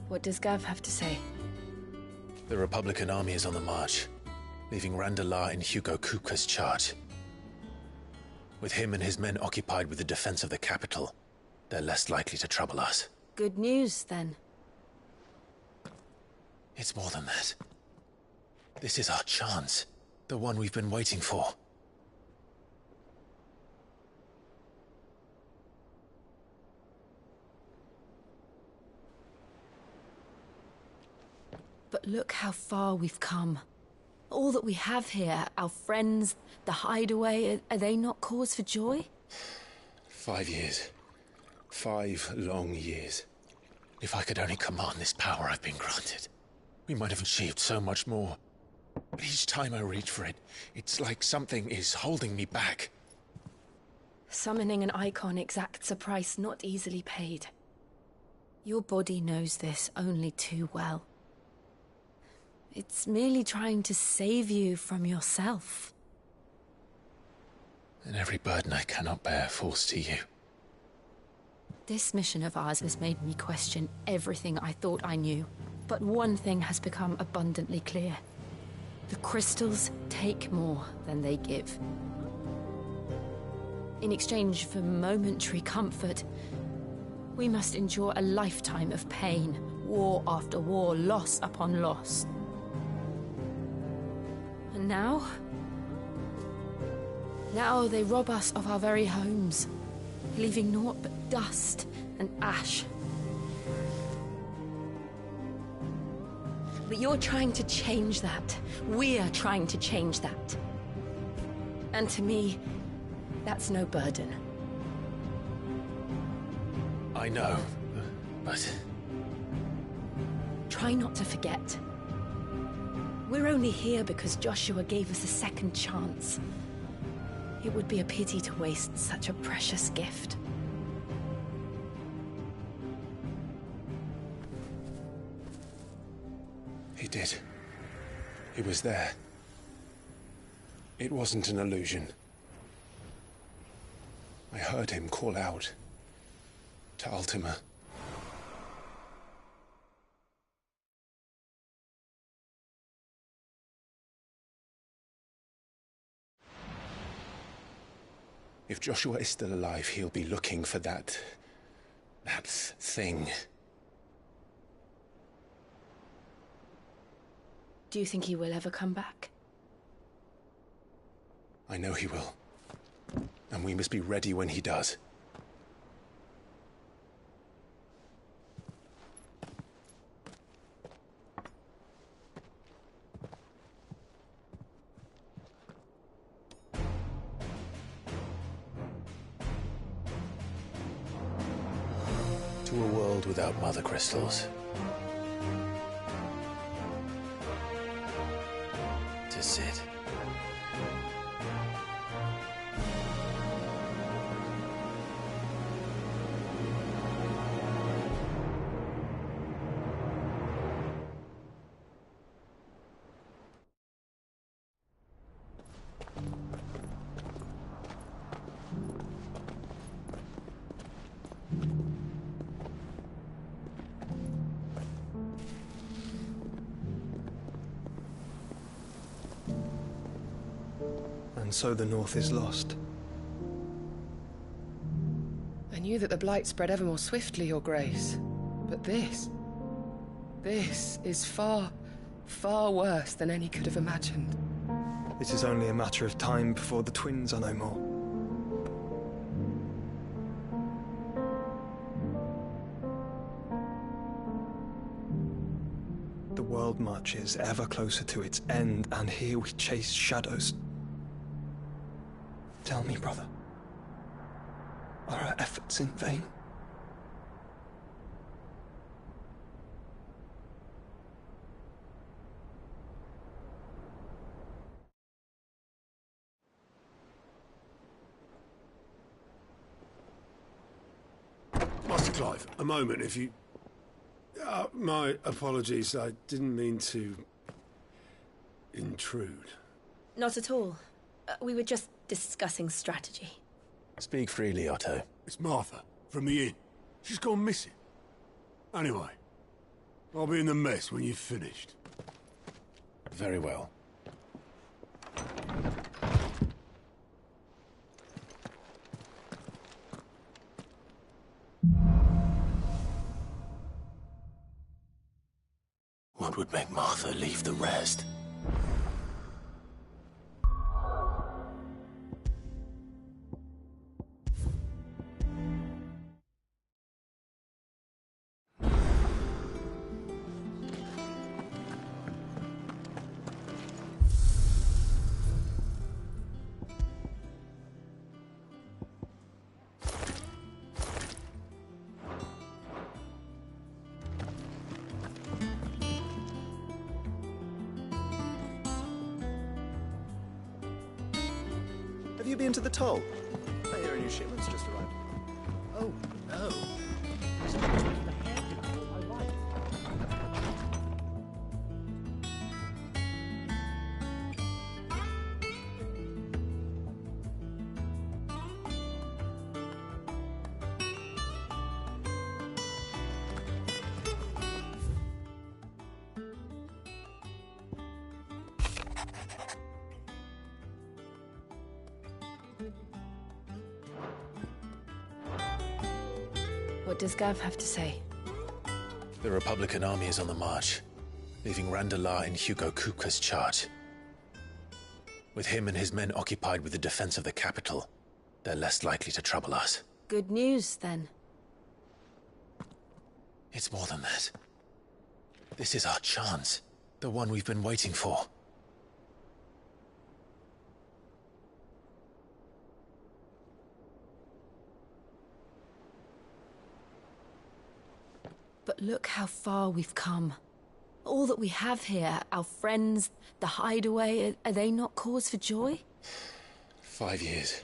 What does Gav have to say? The Republican army is on the march, leaving Randalar in Hugo Kupka's charge. With him and his men occupied with the defense of the capital, they're less likely to trouble us. Good news, then. It's more than that. This is our chance. The one we've been waiting for. But look how far we've come. All that we have here, our friends, the hideaway, are they not cause for joy? 5 years. 5 long years. If I could only command this power I've been granted, we might have achieved so much more. But each time I reach for it, it's like something is holding me back. Summoning an icon exacts a price not easily paid. Your body knows this only too well. It's merely trying to save you from yourself. And every burden I cannot bear falls to you. This mission of ours has made me question everything I thought I knew. But one thing has become abundantly clear. The crystals take more than they give. In exchange for momentary comfort, we must endure a lifetime of pain, war after war, loss upon loss. And now? Now they rob us of our very homes, leaving naught but dust and ash. But you're trying to change that. We're trying to change that. And to me, that's no burden. I know, but... Try not to forget. We're only here because Joshua gave us a second chance. It would be a pity to waste such a precious gift. He did. He was there. It wasn't an illusion. I heard him call out to Ultima. If Joshua is still alive, he'll be looking for that thing. Do you think he will ever come back? I know he will. And we must be ready when he does. To a world without mother crystals. To Sid. And so the North is lost. I knew that the Blight spread ever more swiftly, Your Grace. But this is far, far worse than any could have imagined. It is only a matter of time before the twins are no more. The world marches ever closer to its end, and here we chase shadows. Tell me, brother. Are our efforts in vain? Master Clive, a moment, if you... my apologies, I didn't mean to... intrude. Not at all. We were just discussing strategy. Speak freely, Otto. It's Martha, from the inn. She's gone missing. Anyway, I'll be in the mess when you've finished. Very well. What would make Martha leave the rest? Have you been to the toll? I hear a new shipment's just arrived. Oh, no. What does Gav have to say? The Republican army is on the march, leaving Randalar in Hugo Kupka's charge. With him and his men occupied with the defense of the capital, they're less likely to trouble us. Good news, then. It's more than that. This is our chance. The one we've been waiting for. But look how far we've come. All that we have here, our friends, the hideaway, are they not cause for joy? 5 years.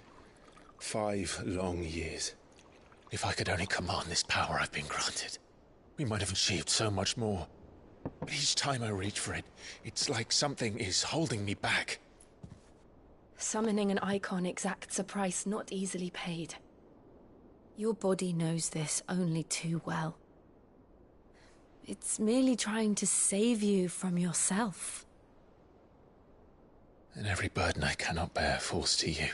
5 long years. If I could only command this power I've been granted, we might have achieved so much more. But each time I reach for it, it's like something is holding me back. Summoning an icon exacts a price not easily paid. Your body knows this only too well. It's merely trying to save you from yourself. And every burden I cannot bear falls to you.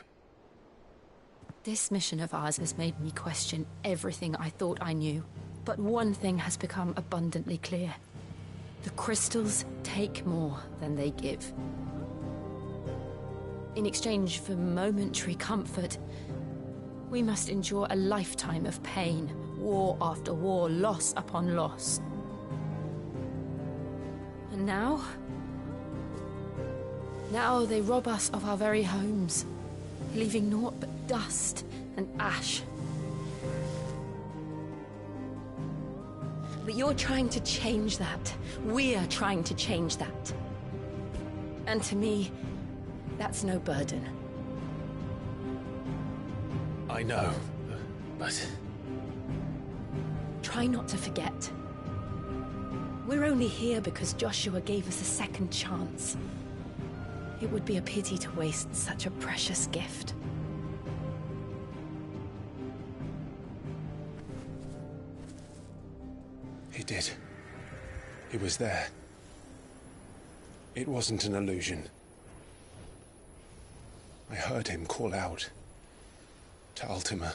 This mission of ours has made me question everything I thought I knew. But one thing has become abundantly clear. The crystals take more than they give. In exchange for momentary comfort, we must endure a lifetime of pain, war after war, loss upon loss. And now they rob us of our very homes, leaving naught but dust and ash. But you're trying to change that. We're trying to change that. And to me, that's no burden. I know, but... Try not to forget. We're only here because Joshua gave us a second chance. It would be a pity to waste such a precious gift. He did. He was there. It wasn't an illusion. I heard him call out to Ultima.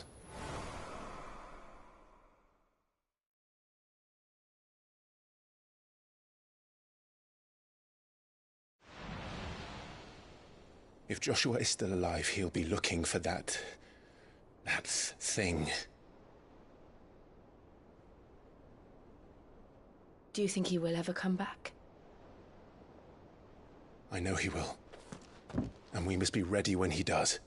If Joshua is still alive, he'll be looking for that thing. Do you think he will ever come back? I know he will. And we must be ready when he does.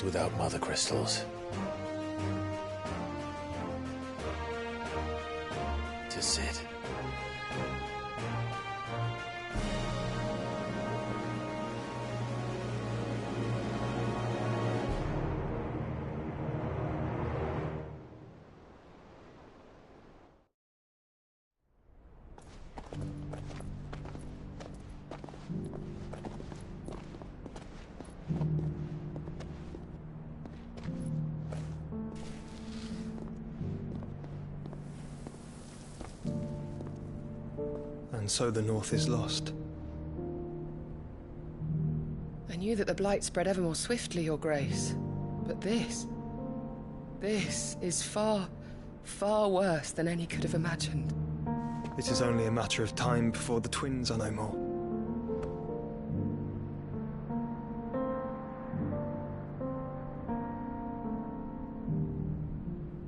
world without mother crystals. To sit. And so the North is lost. I knew that the blight spread ever more swiftly, Your Grace. But this is far, far worse than any could have imagined. It is only a matter of time before the twins are no more.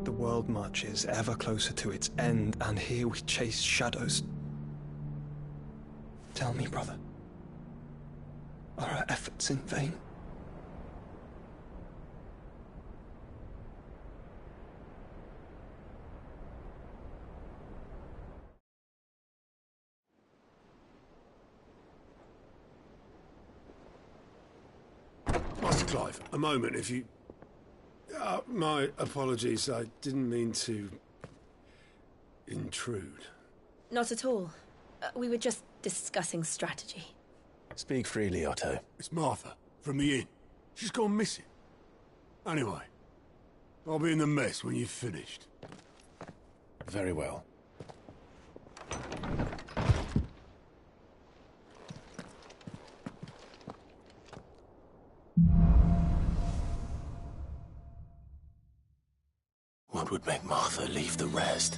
The world marches ever closer to its end, and here we chase shadows. Tell me, brother, are our efforts in vain? Master Clive, a moment, if you... my apologies, I didn't mean to... intrude. Not at all. We were just discussing strategy. Speak freely, Otto. It's Martha, from the inn. She's gone missing. Anyway, I'll be in the mess when you've finished. Very well. What would make Martha leave the rest?